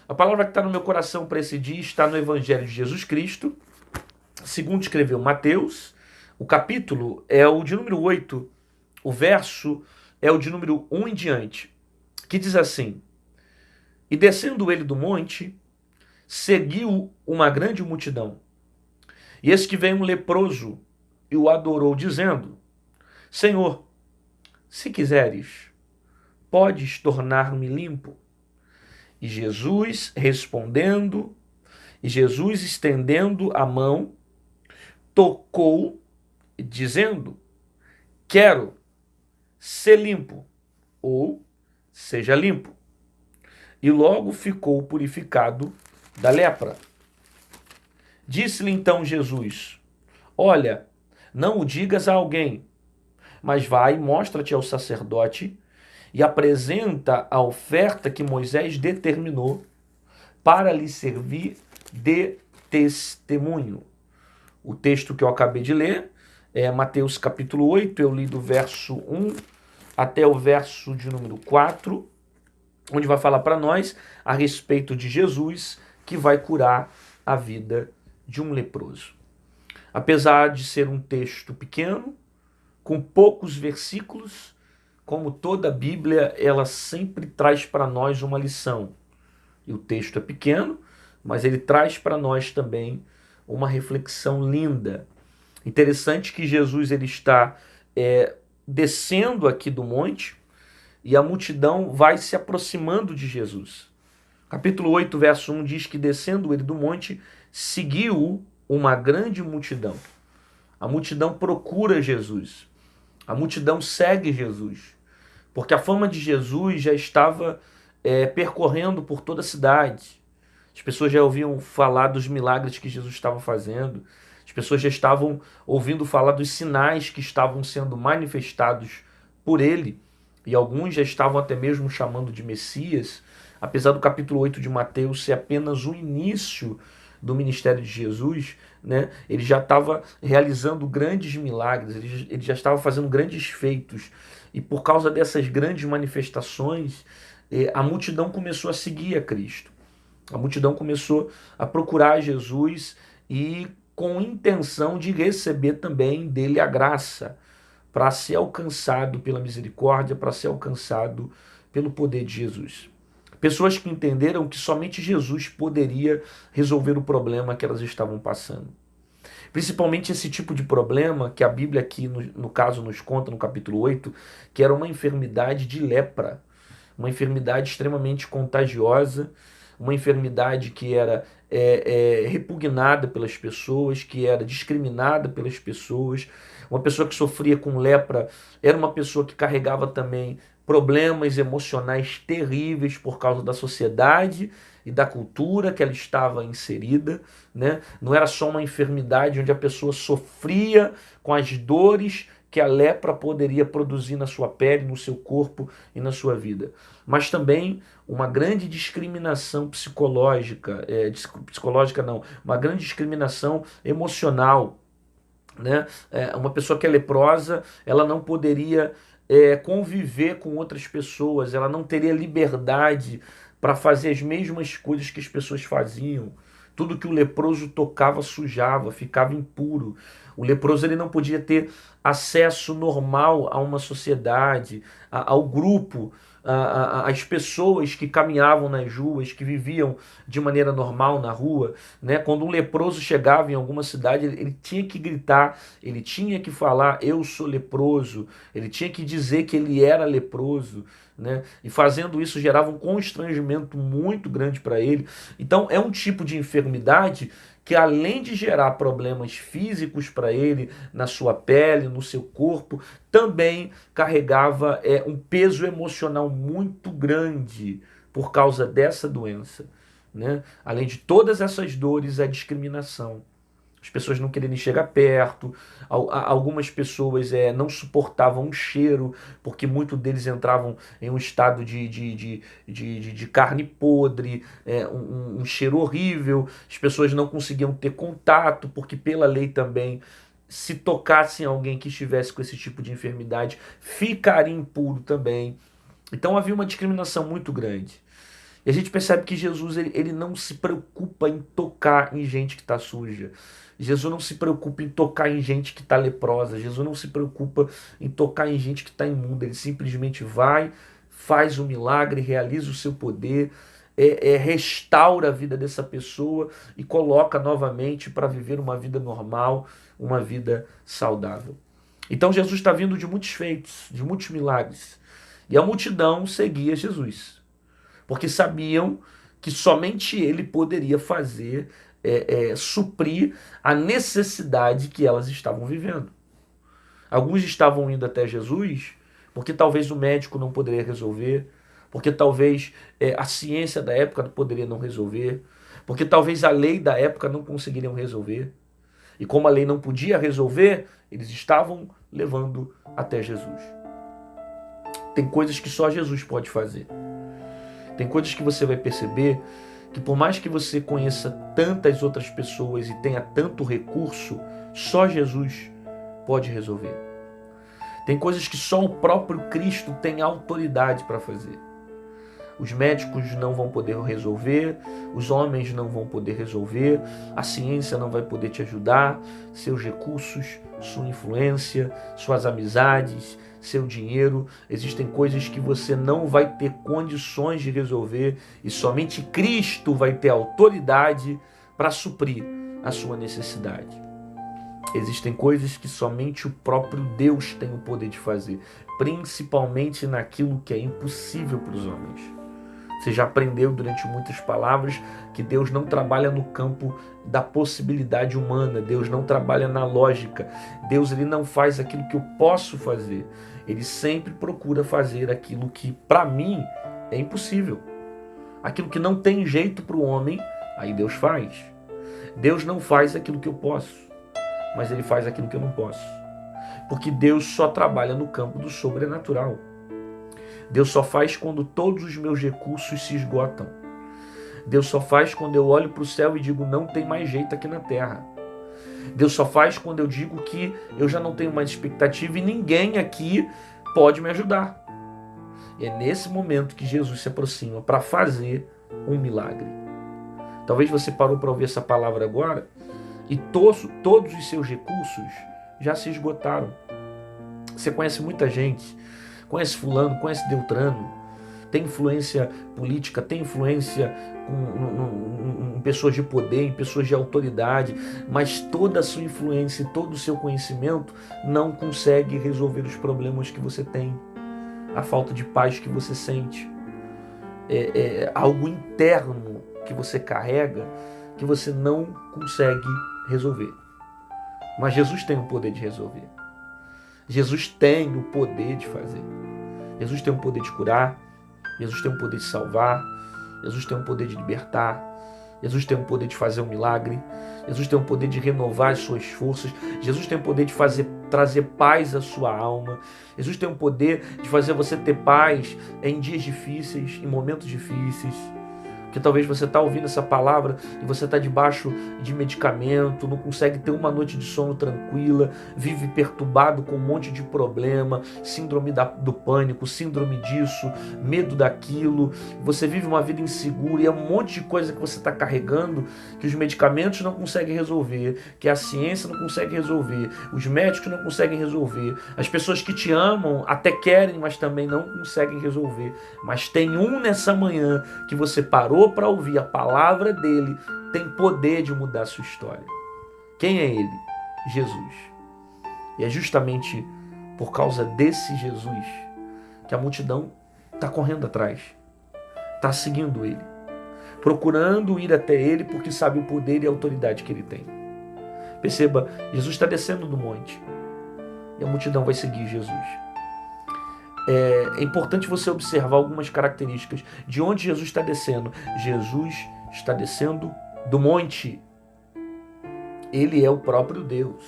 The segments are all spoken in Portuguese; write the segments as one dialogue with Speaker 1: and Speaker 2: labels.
Speaker 1: A palavra que está no meu coração para esse dia está no Evangelho de Jesus Cristo, segundo escreveu Mateus. O capítulo é o de número 8, o verso é o de número 1 em diante, que diz assim: E descendo ele do monte, seguiu uma grande multidão. E eis que veio um leproso e o adorou, dizendo: Senhor, se quiseres, podes tornar-me limpo. E Jesus respondendo, e Jesus estendendo a mão, tocou, dizendo: Quero ser limpo, ou seja limpo. E logo ficou purificado da lepra. Disse-lhe então Jesus: Olha, não o digas a alguém, mas vai, mostra-te ao sacerdote e apresenta a oferta que Moisés determinou para lhe servir de testemunho. O texto que eu acabei de ler é Mateus capítulo 8, eu li do verso 1 até o verso de número 4, onde vai falar para nós a respeito de Jesus que vai curar a vida de um leproso. Apesar de ser um texto pequeno, com poucos versículos, como toda a Bíblia, ela sempre traz para nós uma lição. E o texto é pequeno, mas ele traz para nós também uma reflexão linda. Interessante que Jesus ele está descendo aqui do monte e a multidão vai se aproximando de Jesus. Capítulo 8, verso 1 diz que descendo ele do monte, seguiu uma grande multidão. A multidão procura Jesus. A multidão segue Jesus. Porque a fama de Jesus já estava percorrendo por toda a cidade. As pessoas já ouviam falar dos milagres que Jesus estava fazendo. As pessoas já estavam ouvindo falar dos sinais que estavam sendo manifestados por ele. E alguns já estavam até mesmo chamando de Messias. Apesar do capítulo 8 de Mateus ser apenas o início do ministério de Jesus, né? Ele já estava realizando grandes milagres, ele já estava fazendo grandes feitos. E por causa dessas grandes manifestações, a multidão começou a seguir a Cristo. A multidão começou a procurar Jesus e com intenção de receber também dele a graça, para ser alcançado pela misericórdia, para ser alcançado pelo poder de Jesus. Pessoas que entenderam que somente Jesus poderia resolver o problema que elas estavam passando. Principalmente esse tipo de problema que a Bíblia aqui, no caso, nos conta no capítulo 8, que era uma enfermidade de lepra, uma enfermidade extremamente contagiosa, uma enfermidade que era repugnada pelas pessoas, que era discriminada pelas pessoas. Uma pessoa que sofria com lepra era uma pessoa que carregava também problemas emocionais terríveis por causa da sociedade e da cultura que ela estava inserida, né? Não era só uma enfermidade onde a pessoa sofria com as dores que a lepra poderia produzir na sua pele, no seu corpo e na sua vida, mas também uma grande discriminação psicológica, psicológica não, uma grande discriminação emocional, né? Uma pessoa que é leprosa, ela não poderia conviver com outras pessoas, ela não teria liberdade para fazer as mesmas coisas que as pessoas faziam. Tudo que o leproso tocava sujava, ficava impuro. O leproso ele não podia ter acesso normal a uma sociedade, ao grupo, às pessoas que caminhavam nas ruas, que viviam de maneira normal na rua, né? Quando um leproso chegava em alguma cidade, ele tinha que gritar, ele tinha que falar, eu sou leproso, ele tinha que dizer que ele era leproso, né? E fazendo isso gerava um constrangimento muito grande para ele. Então é um tipo de enfermidade que além de gerar problemas físicos para ele, na sua pele, no seu corpo, também carregava um peso emocional muito grande por causa dessa doença, né? Além de todas essas dores, a discriminação. As pessoas não quererem chegar perto, algumas pessoas não suportavam o cheiro, porque muitos deles entravam em um estado de carne podre, um cheiro horrível, as pessoas não conseguiam ter contato, porque pela lei também, se tocassem alguém que estivesse com esse tipo de enfermidade, ficaria impuro também. Então havia uma discriminação muito grande. E a gente percebe que Jesus ele não se preocupa em tocar em gente que está suja. Jesus não se preocupa em tocar em gente que está leprosa. Jesus não se preocupa em tocar em gente que está imunda. Ele simplesmente vai, faz o milagre, realiza o seu poder, restaura a vida dessa pessoa e coloca novamente para viver uma vida normal, uma vida saudável. Então Jesus está vindo de muitos feitos, de muitos milagres. E a multidão seguia Jesus, porque sabiam que somente ele poderia fazer, suprir a necessidade que elas estavam vivendo. Alguns estavam indo até Jesus porque talvez o médico não poderia resolver, porque talvez a ciência da época poderia não resolver, porque talvez a lei da época não conseguiriam resolver. E como a lei não podia resolver, eles estavam levando até Jesus. Tem coisas que só Jesus pode fazer. Tem coisas que você vai perceber que por mais que você conheça tantas outras pessoas e tenha tanto recurso, só Jesus pode resolver. Tem coisas que só o próprio Cristo tem autoridade para fazer. Os médicos não vão poder resolver, os homens não vão poder resolver, a ciência não vai poder te ajudar, seus recursos, sua influência, suas amizades, seu dinheiro, existem coisas que você não vai ter condições de resolver e somente Cristo vai ter autoridade para suprir a sua necessidade. Existem coisas que somente o próprio Deus tem o poder de fazer, principalmente naquilo que é impossível para os homens. Você já aprendeu durante muitas palavras que Deus não trabalha no campo da possibilidade humana, Deus não trabalha na lógica, Deus ele não faz aquilo que eu posso fazer, ele sempre procura fazer aquilo que para mim é impossível. Aquilo que não tem jeito para o homem, aí Deus faz. Deus não faz aquilo que eu posso, mas ele faz aquilo que eu não posso. Porque Deus só trabalha no campo do sobrenatural. Deus só faz quando todos os meus recursos se esgotam. Deus só faz quando eu olho para o céu e digo, não tem mais jeito aqui na terra. Deus só faz quando eu digo que eu já não tenho mais expectativa e ninguém aqui pode me ajudar. E é nesse momento que Jesus se aproxima para fazer um milagre. Talvez você parou para ouvir essa palavra agora e todos os seus recursos já se esgotaram. Você conhece muita gente, conhece fulano, conhece Beltrano, tem influência política, tem influência em pessoas de poder, em pessoas de autoridade, mas toda a sua influência e todo o seu conhecimento não consegue resolver os problemas que você tem, a falta de paz que você sente, algo interno que você carrega que você não consegue resolver. Mas Jesus tem o poder de resolver. Jesus tem o poder de fazer. Jesus tem o poder de curar. Jesus tem o poder de salvar. Jesus tem o poder de libertar. Jesus tem o poder de fazer um milagre. Jesus tem o poder de renovar as suas forças. Jesus tem o poder de trazer paz à sua alma. Jesus tem o poder de fazer você ter paz em dias difíceis, em momentos difíceis. Porque talvez você está ouvindo essa palavra e você está debaixo de medicamento, não consegue ter uma noite de sono tranquila, vive perturbado com um monte de problema, síndrome do pânico, síndrome disso, medo daquilo, você vive uma vida insegura e é um monte de coisa que você está carregando que os medicamentos não conseguem resolver, que a ciência não consegue resolver, os médicos não conseguem resolver, as pessoas que te amam até querem, mas também não conseguem resolver. Mas tem um nessa manhã que você parou para ouvir a palavra dele, tem poder de mudar a sua história. Quem é ele? Jesus. E é justamente por causa desse Jesus que a multidão está correndo atrás, está seguindo ele, procurando ir até ele porque sabe o poder e a autoridade que ele tem. Perceba, Jesus está descendo do monte e a multidão vai seguir Jesus. É importante você observar algumas características de onde Jesus está descendo. Jesus está descendo do monte. Ele é o próprio Deus.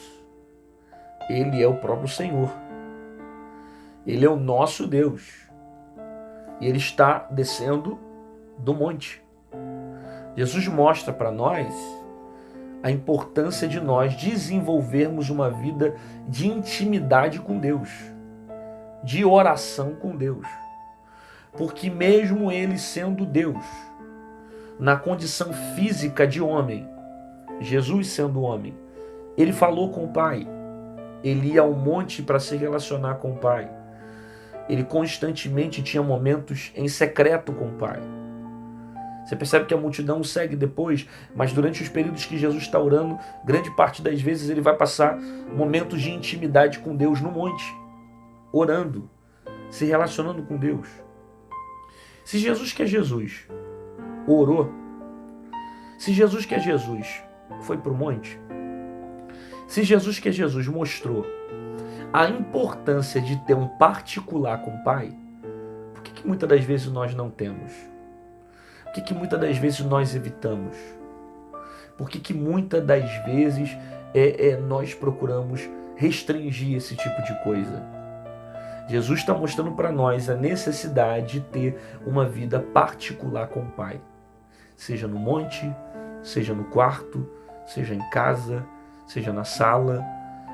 Speaker 1: Ele é o próprio Senhor. Ele é o nosso Deus. E ele está descendo do monte. Jesus mostra para nós a importância de nós desenvolvermos uma vida de intimidade com Deus, de oração com Deus. Porque mesmo ele sendo Deus, na condição física de homem, Jesus sendo homem, ele falou com o Pai. Ele ia ao monte para se relacionar com o Pai. Ele constantemente tinha momentos em secreto com o Pai. Você percebe que a multidão o segue depois, mas durante os períodos que Jesus está orando, grande parte das vezes ele vai passar momentos de intimidade com Deus no monte, orando, se relacionando com Deus. Se Jesus que é Jesus orou, se Jesus que é Jesus foi para o monte, se Jesus que é Jesus mostrou a importância de ter um particular com o Pai, por que muitas das vezes nós não temos? Por que muitas das vezes nós evitamos? Por que muitas das vezes nós procuramos restringir esse tipo de coisa? Jesus está mostrando para nós a necessidade de ter uma vida particular com o Pai. Seja no monte, seja no quarto, seja em casa, seja na sala.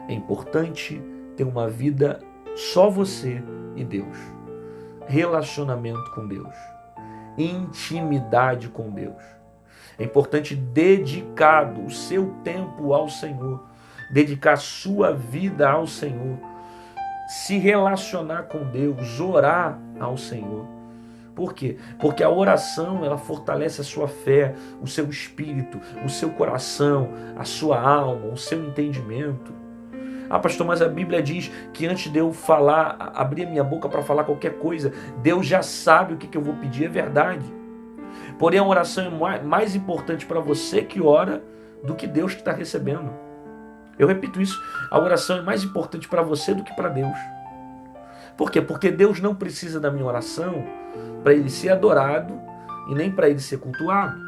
Speaker 1: É importante ter uma vida só você e Deus. Relacionamento com Deus. Intimidade com Deus. É importante dedicar o seu tempo ao Senhor. Dedicar a sua vida ao Senhor. Se relacionar com Deus, orar ao Senhor. Por quê? Porque a oração, ela fortalece a sua fé, o seu espírito, o seu coração, a sua alma, o seu entendimento. Ah, pastor, mas a Bíblia diz que antes de eu falar, abrir a minha boca para falar qualquer coisa, Deus já sabe o que eu vou pedir, é verdade. Porém, a oração é mais importante para você que ora do que Deus que está recebendo. Eu repito isso, a oração é mais importante para você do que para Deus. Por quê? Porque Deus não precisa da minha oração para Ele ser adorado e nem para Ele ser cultuado.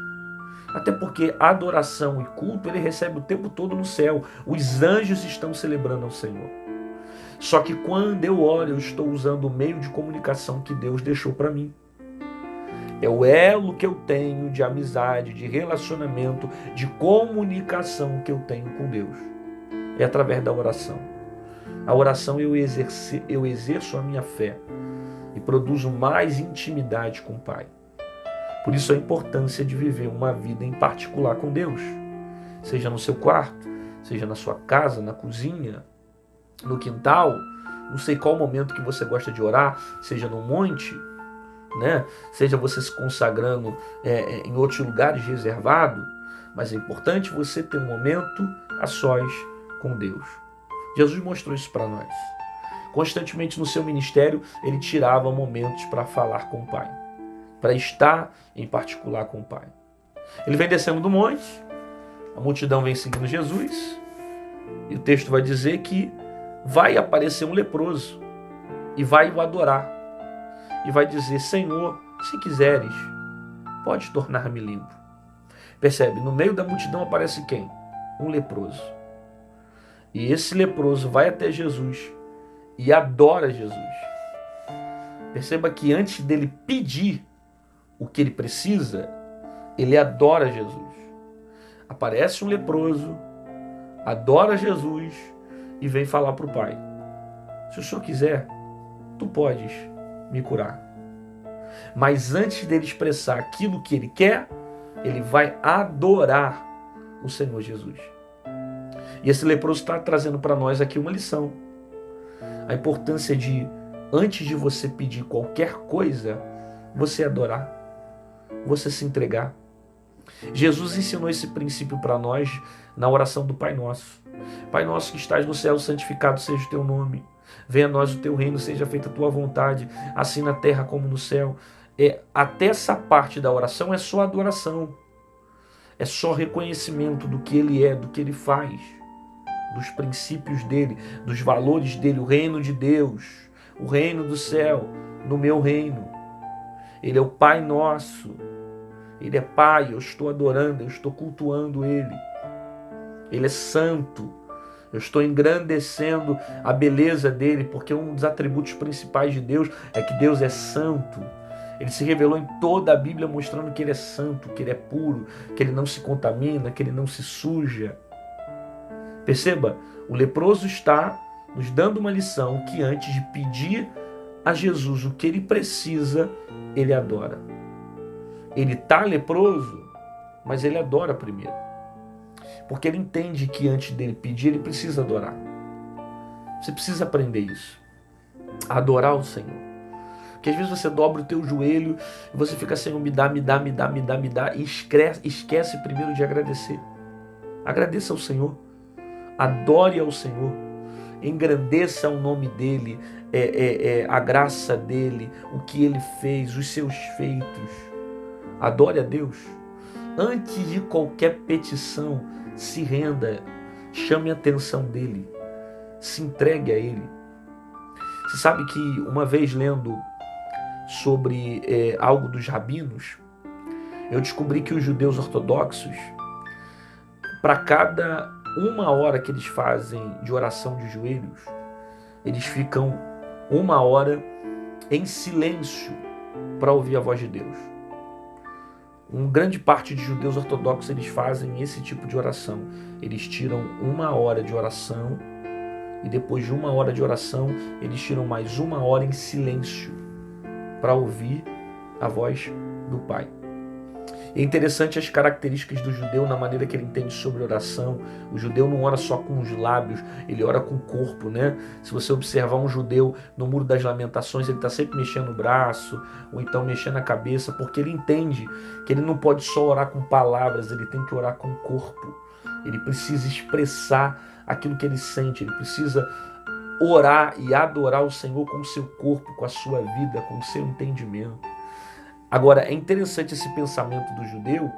Speaker 1: Até porque adoração e culto Ele recebe o tempo todo no céu. Os anjos estão celebrando ao Senhor. Só que quando eu oro, eu estou usando o meio de comunicação que Deus deixou para mim. É o elo que eu tenho de amizade, de relacionamento, de comunicação que eu tenho com Deus. É através da oração. A oração eu exerço a minha fé e produzo mais intimidade com o Pai. Por isso a importância de viver uma vida em particular com Deus. Seja no seu quarto, seja na sua casa, na cozinha, no quintal, não sei qual momento que você gosta de orar, seja no monte, né? Seja você se consagrando em outros lugares reservados, mas é importante você ter um momento a sós com Deus. Jesus mostrou isso para nós. Constantemente no seu ministério, ele tirava momentos para falar com o Pai, para estar em particular com o Pai. Ele vem descendo do monte, a multidão vem seguindo Jesus, e o texto vai dizer que vai aparecer um leproso e vai o adorar. E vai dizer: Senhor, se quiseres, pode tornar-me limpo. Percebe? No meio da multidão aparece quem? Um leproso. E esse leproso vai até Jesus e adora Jesus. Perceba que antes dele pedir o que ele precisa, ele adora Jesus. Aparece um leproso, adora Jesus e vem falar para o Pai: se o Senhor quiser, tu podes me curar. Mas antes dele expressar aquilo que ele quer, ele vai adorar o Senhor Jesus. E esse leproso está trazendo para nós aqui uma lição. A importância de, antes de você pedir qualquer coisa, você adorar, você se entregar. Jesus ensinou esse princípio para nós na oração do Pai Nosso. Pai nosso que estás no céu, santificado seja o teu nome. Venha a nós o teu reino, seja feita a tua vontade, assim na terra como no céu. Até essa parte da oração é só adoração. É só reconhecimento do que ele é, do que ele faz, dos princípios dele, dos valores dele, o reino de Deus, o reino do céu, no meu reino. Ele é o Pai nosso. Ele é Pai, eu estou adorando, eu estou cultuando Ele. Ele é santo. Eu estou engrandecendo a beleza dele, porque um dos atributos principais de Deus é que Deus é santo. Ele se revelou em toda a Bíblia mostrando que Ele é santo, que Ele é puro, que Ele não se contamina, que Ele não se suja. Perceba, o leproso está nos dando uma lição que antes de pedir a Jesus o que ele precisa, ele adora. Ele está leproso? mas ele adora primeiro. Porque ele entende que antes dele pedir, ele precisa adorar. Você precisa aprender isso. Adorar o Senhor. Porque às vezes você dobra o teu joelho e você fica, Senhor, me dá, e esquece primeiro de agradecer. Agradeça ao Senhor. Adore ao Senhor. Engrandeça o nome dele, a graça dele, o que ele fez, os seus feitos. Adore a Deus. Antes de qualquer petição, se renda, chame a atenção dele, se entregue a ele. Você sabe que uma vez lendo sobre algo dos rabinos, eu descobri que os judeus ortodoxos, para cada 1 hora que eles fazem de oração de joelhos, eles ficam 1 hora em silêncio para ouvir a voz de Deus. Uma grande parte de judeus ortodoxos, eles fazem esse tipo de oração. Eles tiram 1 hora de oração e depois de 1 hora de oração, eles tiram mais 1 hora em silêncio para ouvir a voz do Pai. É interessante as características do judeu na maneira que ele entende sobre oração. O judeu não ora só com os lábios, ele ora com o corpo, né? Se você observar um judeu no Muro das Lamentações, ele está sempre mexendo o braço, ou então mexendo a cabeça, porque ele entende que ele não pode só orar com palavras, ele tem que orar com o corpo. Ele precisa expressar aquilo que ele sente, ele precisa orar e adorar o Senhor com o seu corpo, com a sua vida, com o seu entendimento. Agora, é interessante esse pensamento do judeu,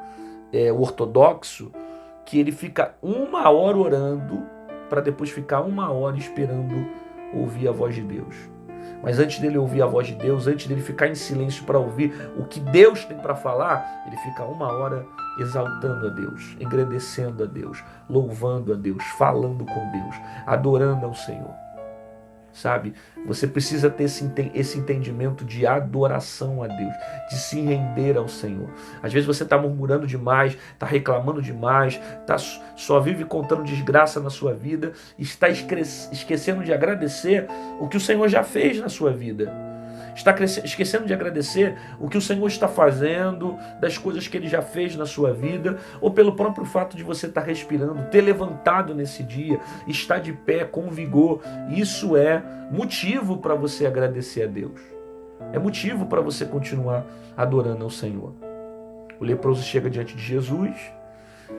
Speaker 1: o ortodoxo, que ele fica 1 hora orando para depois ficar 1 hora esperando ouvir a voz de Deus. Mas antes dele ouvir a voz de Deus, antes dele ficar em silêncio para ouvir o que Deus tem para falar, ele fica 1 hora exaltando a Deus, engrandecendo a Deus, louvando a Deus, falando com Deus, adorando ao Senhor. Sabe? Você precisa ter esse entendimento de adoração a Deus, de se render ao Senhor. Às vezes você está murmurando demais, está reclamando demais, só vive contando desgraça na sua vida, está esquecendo de agradecer o que o Senhor já fez na sua vida. Está esquecendo de agradecer o que o Senhor está fazendo, das coisas que Ele já fez na sua vida, ou pelo próprio fato de você estar respirando, ter levantado nesse dia, estar de pé com vigor. Isso é motivo para você agradecer a Deus. É motivo para você continuar adorando ao Senhor. O leproso chega diante de Jesus,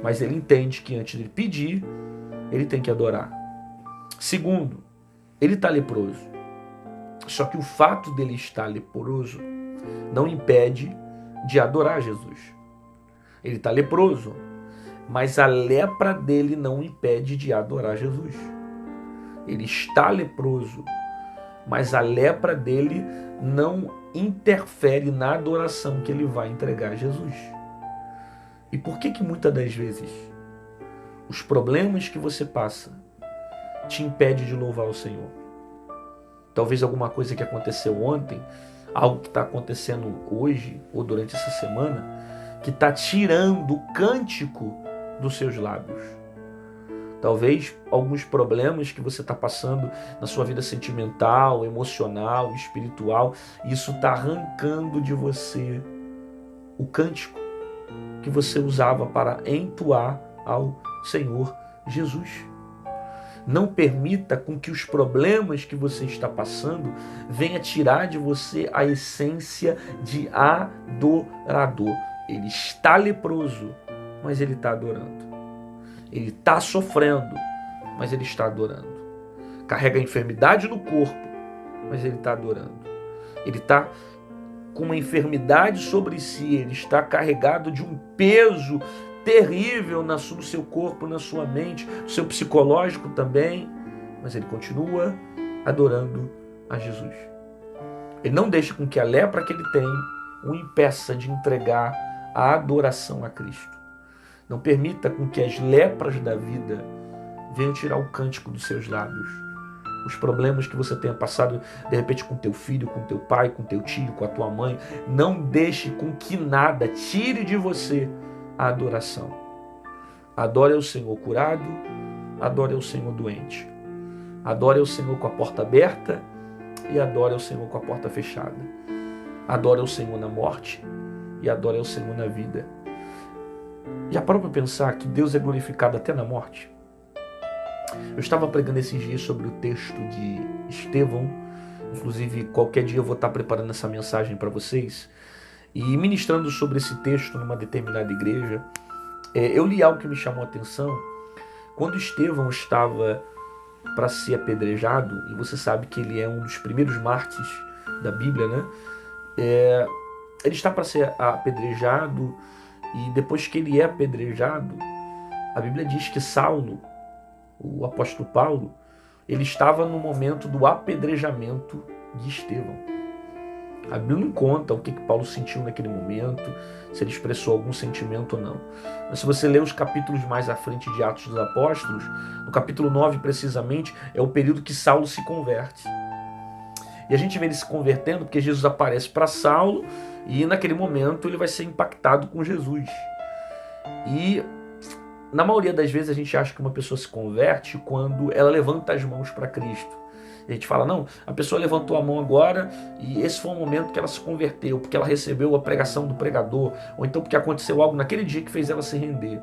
Speaker 1: mas ele entende que antes de pedir, ele tem que adorar. Segundo, ele está leproso. Só que o fato dele estar leproso não impede de adorar Jesus. Ele está leproso, mas a lepra dele não impede de adorar Jesus. Ele está leproso, mas a lepra dele não interfere na adoração que ele vai entregar a Jesus. E por que muitas das vezes os problemas que você passa te impedem de louvar o Senhor? Talvez alguma coisa que aconteceu ontem, algo que está acontecendo hoje ou durante essa semana, que está tirando o cântico dos seus lábios. Talvez alguns problemas que você está passando na sua vida sentimental, emocional, espiritual, isso está arrancando de você o cântico que você usava para entoar ao Senhor Jesus. Não permita com que os problemas que você está passando venha tirar de você a essência de adorador. Ele está leproso, mas ele está adorando. Ele está sofrendo, mas ele está adorando. Carrega a enfermidade no corpo, mas ele está adorando. Ele está com uma enfermidade sobre si, ele está carregado de um peso terrível no seu corpo, na sua mente, no seu psicológico também, mas ele continua adorando a Jesus. Ele não deixa com que a lepra que ele tem o impeça de entregar a adoração a Cristo. Não permita com que as lepras da vida venham tirar o cântico dos seus lábios. Os problemas que você tenha passado, de repente, com teu filho, com teu pai, com teu tio, com a tua mãe, não deixe com que nada tire de você a adoração. Adore ao Senhor curado, adore ao Senhor doente. Adore ao Senhor com a porta aberta e adore ao Senhor com a porta fechada. Adore ao Senhor na morte e adore ao Senhor na vida. Já parou para pensar que Deus é glorificado até na morte? Eu estava pregando esses dias sobre o texto de Estevão. Inclusive, qualquer dia eu vou estar preparando essa mensagem para vocês. E ministrando sobre esse texto numa determinada igreja, eu li algo que me chamou a atenção. Quando Estevão estava para ser apedrejado, e você sabe que ele é um dos primeiros mártires da Bíblia, né? Ele está para ser apedrejado, e depois que ele é apedrejado, a Bíblia diz que Saulo, o apóstolo Paulo, ele estava no momento do apedrejamento de Estevão. A Bíblia não conta o que Paulo sentiu naquele momento, se ele expressou algum sentimento ou não. Mas se você ler os capítulos mais à frente de Atos dos Apóstolos, no capítulo 9 precisamente, é o período que Saulo se converte. E a gente vê ele se convertendo porque Jesus aparece para Saulo e naquele momento ele vai ser impactado com Jesus. E na maioria das vezes a gente acha que uma pessoa se converte quando ela levanta as mãos para Cristo. A gente fala, não, a pessoa levantou a mão agora e esse foi o momento que ela se converteu, porque ela recebeu a pregação do pregador, ou então porque aconteceu algo naquele dia que fez ela se render.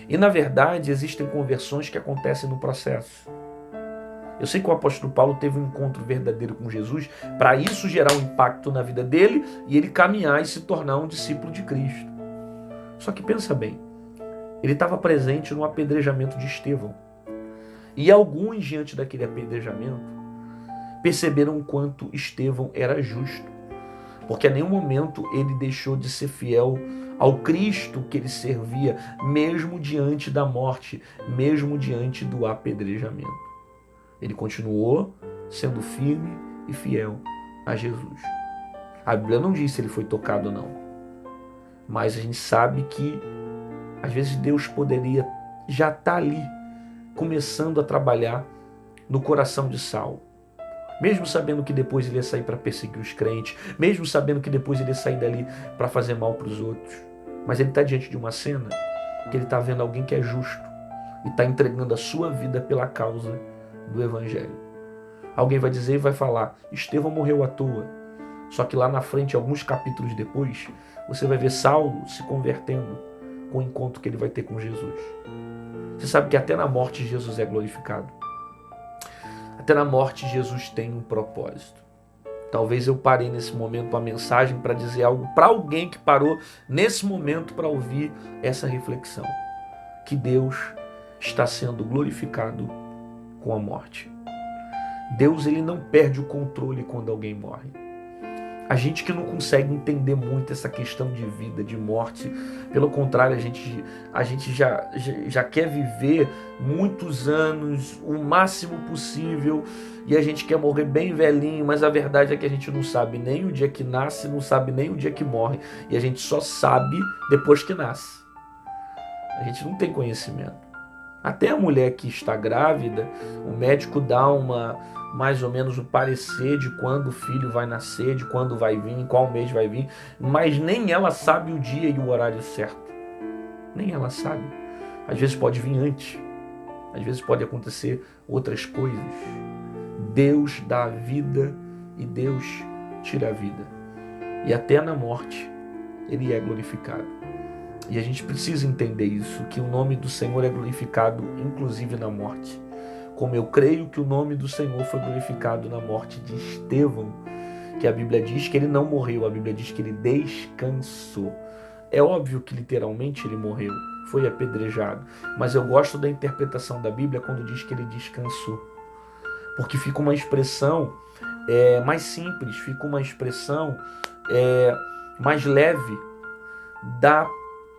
Speaker 1: E na verdade existem conversões que acontecem no processo. Eu sei que o apóstolo Paulo teve um encontro verdadeiro com Jesus, para isso gerar um impacto na vida dele e ele caminhar e se tornar um discípulo de Cristo. Só que pensa bem, ele estava presente no apedrejamento de Estevão. E alguns, diante daquele apedrejamento, perceberam o quanto Estevão era justo. Porque a nenhum momento ele deixou de ser fiel ao Cristo que ele servia, mesmo diante da morte, mesmo diante do apedrejamento. Ele continuou sendo firme e fiel a Jesus. A Bíblia não diz se ele foi tocado ou não. Mas a gente sabe que, às vezes, Deus poderia já estar ali, começando a trabalhar no coração de Saulo. Mesmo sabendo que depois ele ia sair para perseguir os crentes, mesmo sabendo que depois ele ia sair dali para fazer mal para os outros. Mas ele está diante de uma cena que ele está vendo alguém que é justo e está entregando a sua vida pela causa do Evangelho. Alguém vai dizer e vai falar, Estevão morreu à toa. Só que lá na frente, alguns capítulos depois, você vai ver Saulo se convertendo com o encontro que ele vai ter com Jesus. Você sabe que até na morte Jesus é glorificado. Até na morte Jesus tem um propósito. Talvez eu parei nesse momento a mensagem para dizer algo para alguém que parou nesse momento para ouvir essa reflexão. Que Deus está sendo glorificado com a morte. Deus, ele não perde o controle quando alguém morre. A gente que não consegue entender muito essa questão de vida, de morte, pelo contrário, a gente já quer viver muitos anos, o máximo possível, e a gente quer morrer bem velhinho, mas a verdade é que a gente não sabe nem o dia que nasce, não sabe nem o dia que morre, e a gente só sabe depois que nasce. A gente não tem conhecimento. Até a mulher que está grávida, o médico dá mais ou menos o parecer de quando o filho vai nascer, de quando vai vir, em qual mês vai vir, mas nem ela sabe o dia e o horário certo. Nem ela sabe. Às vezes pode vir antes, às vezes pode acontecer outras coisas. Deus dá a vida e Deus tira a vida. E até na morte ele é glorificado. E a gente precisa entender isso, que o nome do Senhor é glorificado inclusive na morte. Como eu creio que o nome do Senhor foi glorificado na morte de Estevão, que a Bíblia diz que ele não morreu, a Bíblia diz que ele descansou. É óbvio que literalmente ele morreu, foi apedrejado, mas eu gosto da interpretação da Bíblia quando diz que ele descansou, porque fica uma expressão mais simples, fica uma expressão mais leve, dá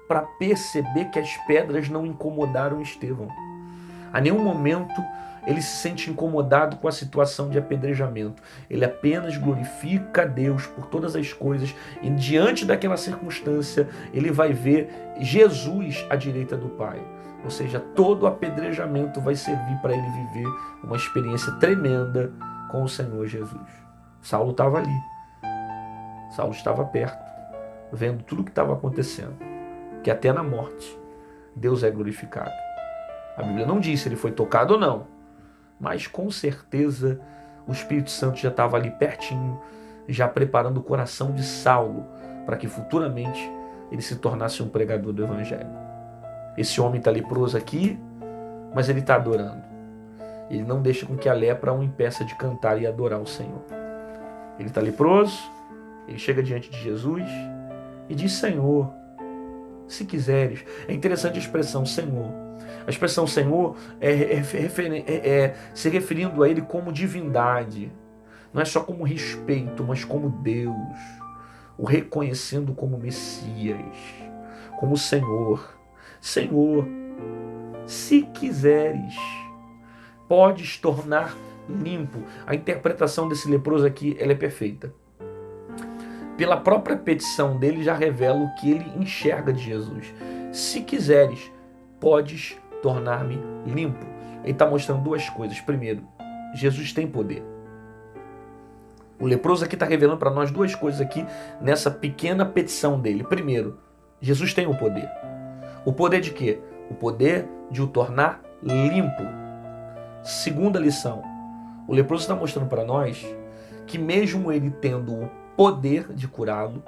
Speaker 1: para perceber que as pedras não incomodaram Estevão. A nenhum momento ele se sente incomodado com a situação de apedrejamento. Ele apenas glorifica a Deus por todas as coisas e diante daquela circunstância ele vai ver Jesus à direita do Pai. Ou seja, todo apedrejamento vai servir para ele viver uma experiência tremenda com o Senhor Jesus. Saulo estava ali. Saulo estava perto, vendo tudo o que estava acontecendo. Que até na morte Deus é glorificado. A Bíblia não diz se ele foi tocado ou não, mas com certeza o Espírito Santo já estava ali pertinho, já preparando o coração de Saulo para que futuramente ele se tornasse um pregador do evangelho. Esse homem está leproso aqui, mas ele está adorando. Ele não deixa com que a lepra o impeça de cantar e adorar o Senhor. Ele está leproso, ele chega diante de Jesus e diz: Senhor, se quiseres. É interessante a expressão Senhor. A expressão Senhor é se referindo a ele como divindade. Não é só como respeito, mas como Deus. O reconhecendo como Messias, como Senhor. Senhor, se quiseres, podes tornar limpo. A interpretação desse leproso aqui, ela é perfeita. Pela própria petição dele, já revela o que ele enxerga de Jesus. Se quiseres, podes tornar-me limpo. Ele está mostrando duas coisas. Primeiro, Jesus tem poder. O leproso aqui está revelando para nós duas coisas aqui nessa pequena petição dele. Primeiro, Jesus tem o poder. O poder de quê? O poder de o tornar limpo. Segunda lição, o leproso está mostrando para nós que mesmo ele tendo o poder de curá-lo,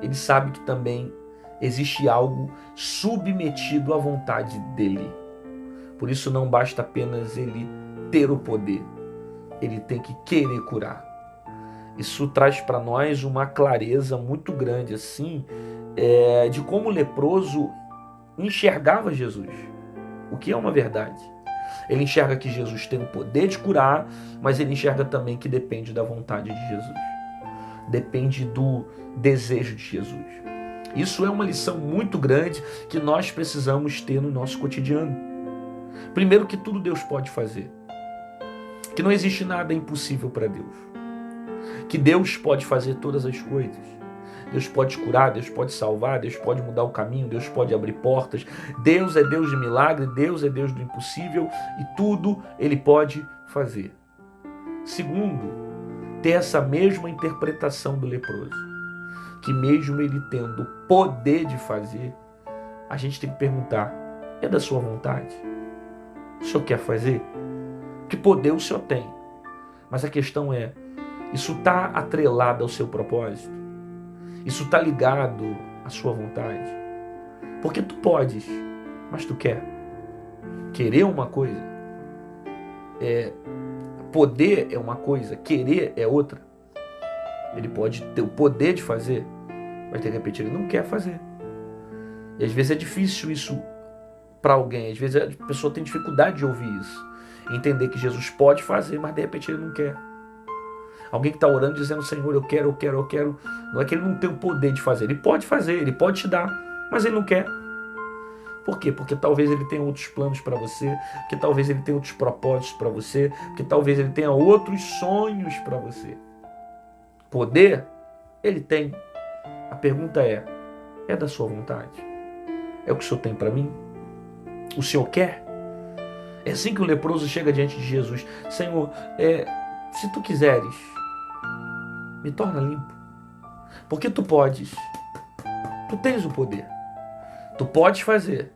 Speaker 1: ele sabe que também existe algo submetido à vontade dele. Por isso não basta apenas ele ter o poder, ele tem que querer curar. Isso traz para nós uma clareza muito grande assim, de como o leproso enxergava Jesus, o que é uma verdade. Ele enxerga que Jesus tem o poder de curar, mas ele enxerga também que depende da vontade de Jesus. Depende do desejo de Jesus. Isso é uma lição muito grande que nós precisamos ter no nosso cotidiano. Primeiro, que tudo Deus pode fazer. Que não existe nada impossível para Deus. Que Deus pode fazer todas as coisas. Deus pode curar, Deus pode salvar, Deus pode mudar o caminho, Deus pode abrir portas. Deus é Deus de milagre, Deus é Deus do impossível e tudo Ele pode fazer. Segundo, ter essa mesma interpretação do leproso, que mesmo ele tendo o poder de fazer, a gente tem que perguntar: é da sua vontade? O Senhor quer fazer? Que poder o Senhor tem? Mas a questão é, isso está atrelado ao seu propósito? Isso está ligado à sua vontade? Porque tu podes, mas tu quer. Querer é uma coisa, poder é uma coisa, querer é outra. Ele pode ter o poder de fazer, mas de repente ele não quer fazer. E às vezes é difícil isso para alguém. Às vezes a pessoa tem dificuldade de ouvir isso, entender que Jesus pode fazer, mas de repente ele não quer. Alguém que está orando dizendo: Senhor, eu quero. Não é que ele não tem o poder de fazer. Ele pode fazer, ele pode te dar, mas ele não quer. Por quê? Porque talvez ele tenha outros planos para você, porque talvez ele tenha outros propósitos para você, porque talvez ele tenha outros sonhos para você. Poder, ele tem. A pergunta é da sua vontade? É o que o Senhor tem para mim? O Senhor quer? É assim que o leproso chega diante de Jesus: Senhor, se tu quiseres, me torna limpo. Porque tu podes. Tu tens o poder. Tu podes fazer.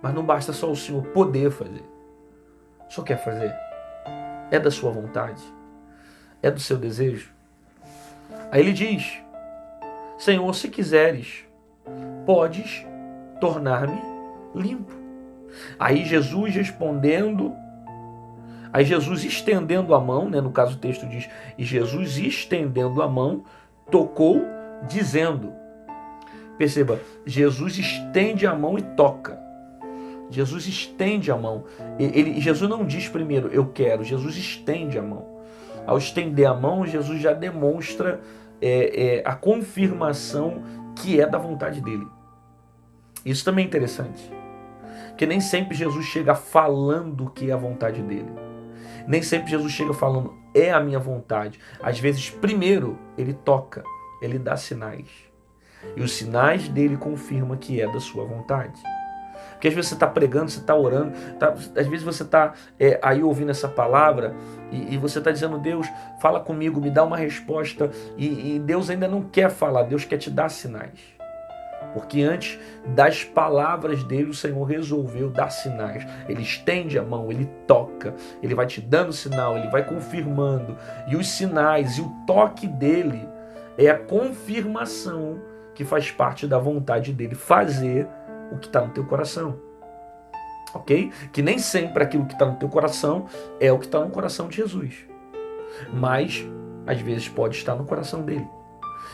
Speaker 1: Mas não basta só o Senhor poder fazer. O Senhor quer fazer? É da sua vontade? É do seu desejo? Aí ele diz: Senhor, se quiseres, podes tornar-me limpo. Aí Jesus respondendo, aí Jesus estendendo a mão, no caso o texto diz: e Jesus estendendo a mão, tocou, dizendo. Perceba, Jesus estende a mão e toca. Jesus estende a mão. Jesus não diz primeiro, eu quero. Jesus estende a mão. Ao estender a mão, Jesus já demonstra a confirmação que é da vontade dele. Isso também é interessante. Porque nem sempre Jesus chega falando que é a vontade dele. Nem sempre Jesus chega falando, é a minha vontade. Às vezes, primeiro, ele toca, ele dá sinais. E os sinais dele confirmam que é da sua vontade. Porque às vezes você está pregando, você está orando, às vezes você está aí ouvindo essa palavra e você está dizendo: Deus, fala comigo, me dá uma resposta. E Deus ainda não quer falar, Deus quer te dar sinais. Porque antes das palavras dele, o Senhor resolveu dar sinais. Ele estende a mão, ele toca, ele vai te dando sinal, ele vai confirmando. E os sinais e o toque dele é a confirmação que faz parte da vontade dele fazer o que está no teu coração. Ok? Que nem sempre aquilo que está no teu coração é o que está no coração de Jesus. Mas, às vezes, pode estar no coração dele.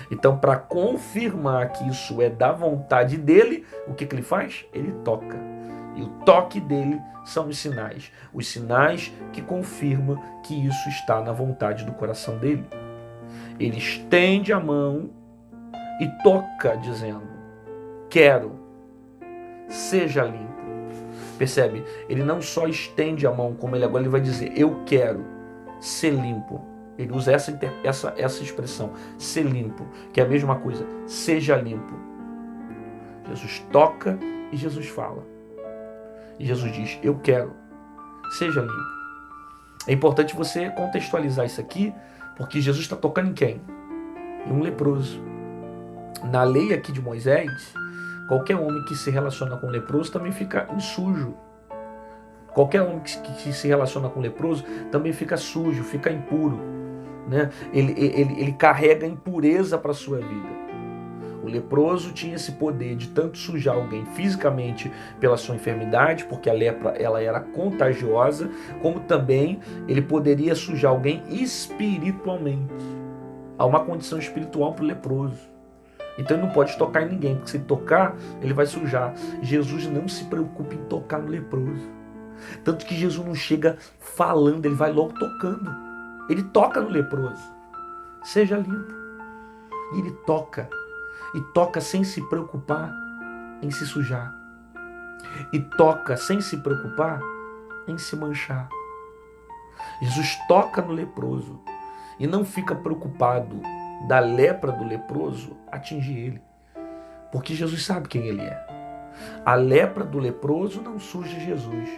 Speaker 1: Então, para confirmar que isso é da vontade dele, o que ele faz? Ele toca. E o toque dele são os sinais que confirmam que isso está na vontade do coração dele. Ele estende a mão e toca, dizendo: quero, seja limpo. Percebe? Ele não só estende a mão, como ele agora vai dizer: eu quero ser limpo. Ele usa essa expressão, ser limpo, que é a mesma coisa, seja limpo. Jesus toca e Jesus fala. E Jesus diz: eu quero, seja limpo. É importante você contextualizar isso aqui, porque Jesus está tocando em quem? Em um leproso. Na lei aqui de Moisés, qualquer homem que se relaciona com leproso também fica sujo. Qualquer homem que se relaciona com leproso também fica sujo, fica impuro. Né? Ele carrega impureza para a sua vida. O leproso tinha esse poder de tanto sujar alguém fisicamente pela sua enfermidade, porque a lepra ela era contagiosa, como também ele poderia sujar alguém espiritualmente. Há uma condição espiritual para o leproso. Então ele não pode tocar em ninguém, porque se ele tocar, ele vai sujar. Jesus não se preocupa em tocar no leproso. Tanto que Jesus não chega falando, ele vai logo tocando. Ele toca no leproso. Seja limpo. E ele toca. E toca sem se preocupar em se sujar. E toca sem se preocupar em se manchar. Jesus toca no leproso e não fica preocupado da lepra do leproso atingir ele. Porque Jesus sabe quem ele é. A lepra do leproso não suja Jesus,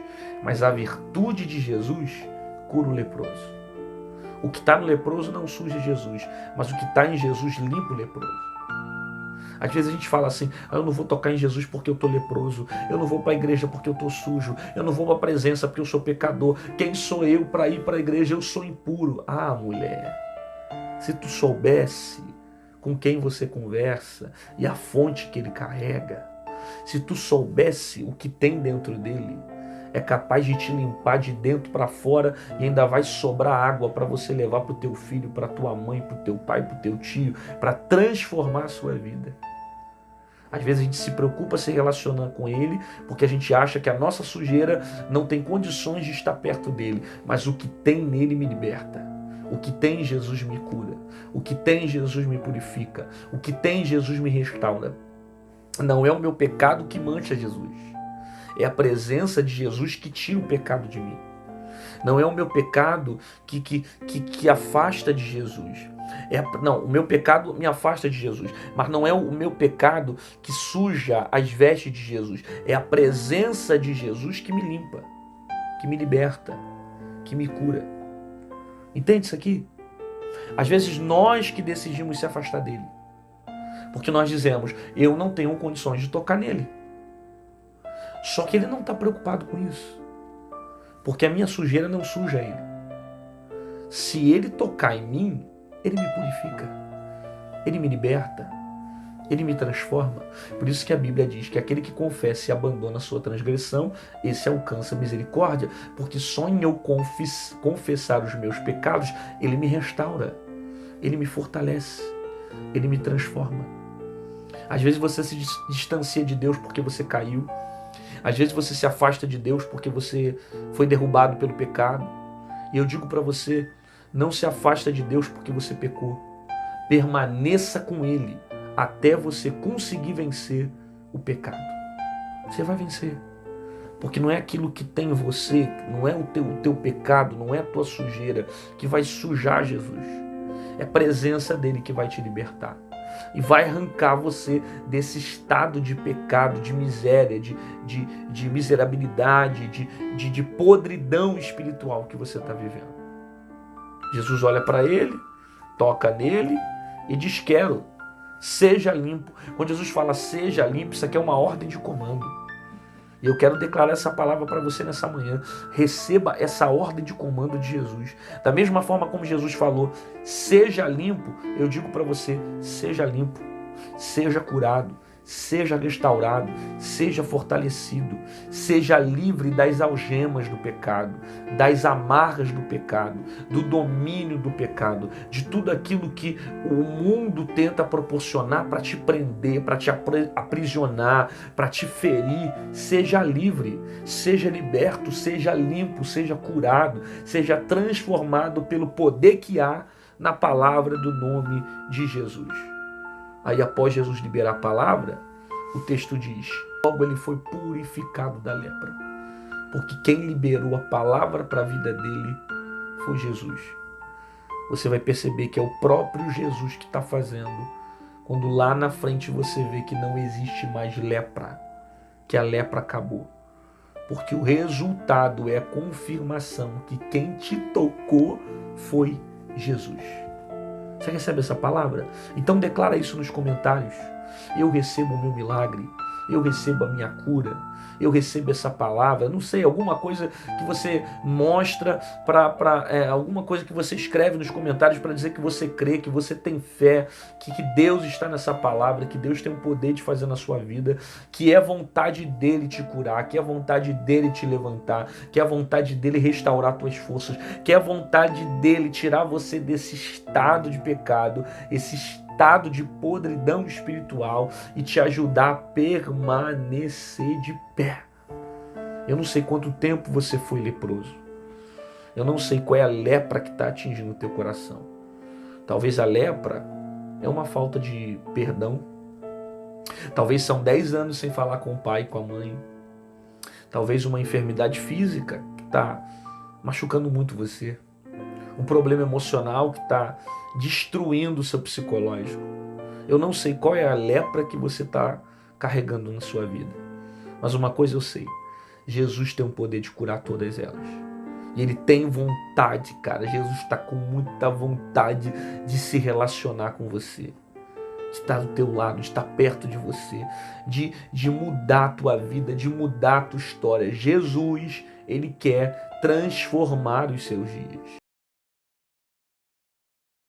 Speaker 1: mas a virtude de Jesus cura o leproso. O que está no leproso não suja Jesus, mas o que está em Jesus limpa o leproso. Às vezes a gente fala assim: eu não vou tocar em Jesus porque eu estou leproso, eu não vou para a igreja porque eu estou sujo, eu não vou para a presença porque eu sou pecador, quem sou eu para ir para a igreja? Eu sou impuro. Ah, mulher, se tu soubesse com quem você conversa e a fonte que ele carrega, se tu soubesse o que tem dentro dele, é capaz de te limpar de dentro para fora e ainda vai sobrar água para você levar para o teu filho, para tua mãe, para o teu pai, para o teu tio, para transformar a sua vida. Às vezes a gente se preocupa se relacionar com ele porque a gente acha que a nossa sujeira não tem condições de estar perto dele, mas o que tem nele me liberta. O que tem em Jesus me cura. O que tem em Jesus me purifica. O que tem em Jesus me restaura. Não é o meu pecado que mancha Jesus. É a presença de Jesus que tira o pecado de mim. Não é o meu pecado que afasta de Jesus. Não, o meu pecado me afasta de Jesus. Mas não é o meu pecado que suja as vestes de Jesus. É a presença de Jesus que me limpa, que me liberta, que me cura. Entende isso aqui? Às vezes nós que decidimos se afastar dele. Porque nós dizemos: eu não tenho condições de tocar nele. Só que ele não está preocupado com isso. Porque a minha sujeira não suja ele. Se ele tocar em mim, ele me purifica. Ele me liberta. Ele me transforma. Por isso que a Bíblia diz que aquele que confessa e abandona a sua transgressão, esse alcança a misericórdia. Porque só em eu confessar os meus pecados, ele me restaura. Ele me fortalece. Ele me transforma. Às vezes você se distancia de Deus porque você caiu. Às vezes você se afasta de Deus porque você foi derrubado pelo pecado. E eu digo para você: não se afasta de Deus porque você pecou. Permaneça com Ele até você conseguir vencer o pecado. Você vai vencer. Porque não é aquilo que tem em você, não é o teu pecado, não é a tua sujeira que vai sujar Jesus. É a presença dele que vai te libertar. E vai arrancar você desse estado de pecado, de miséria, de miserabilidade, de podridão espiritual que você está vivendo. Jesus olha para ele, toca nele e diz: quero, seja limpo. Quando Jesus fala seja limpo, isso aqui é uma ordem de comando. E eu quero declarar essa palavra para você nessa manhã. Receba essa ordem de comando de Jesus. Da mesma forma como Jesus falou: seja limpo, eu digo para você: seja limpo. seja curado, seja restaurado, seja fortalecido, seja livre das algemas do pecado, das amarras do pecado, do domínio do pecado, de tudo aquilo que o mundo tenta proporcionar para te prender, para te aprisionar, para te ferir. Seja livre, seja liberto, seja limpo, seja curado, seja transformado pelo poder que há na palavra do nome de Jesus. Aí, após Jesus liberar a palavra, o texto diz: logo ele foi purificado da lepra. Porque quem liberou a palavra para a vida dele foi Jesus. Você vai perceber que é o próprio Jesus que está fazendo, quando lá na frente você vê que não existe mais lepra, que a lepra acabou. Porque o resultado é a confirmação que quem te tocou foi Jesus. Você recebe essa palavra? Então declara isso nos comentários. Eu recebo o meu milagre, eu recebo a minha cura, eu recebo essa palavra, não sei, alguma coisa que você mostra, alguma coisa que você escreve nos comentários para dizer que você crê, que você tem fé, que Deus está nessa palavra, que Deus tem o poder de fazer na sua vida, que é vontade dele te curar, que é vontade dele te levantar, que é vontade dele restaurar tuas forças, que é vontade dele tirar você desse estado de pecado, esse estado de podridão espiritual e te ajudar a permanecer de pé. Eu não sei quanto tempo você foi leproso. Eu não sei qual é a lepra que está atingindo o teu coração. Talvez a lepra é uma falta de perdão. Talvez são 10 anos sem falar com o pai e com a mãe. Talvez uma enfermidade física que está machucando muito você. Um problema emocional que está destruindo o seu psicológico. Eu não sei qual é a lepra que você está carregando na sua vida. Mas uma coisa eu sei. Jesus tem o poder de curar todas elas. E Ele tem vontade, cara. Jesus está com muita vontade de se relacionar com você. De estar do teu lado, de estar perto de você. De mudar a tua vida, de mudar a tua história. Jesus, Ele quer transformar os seus dias.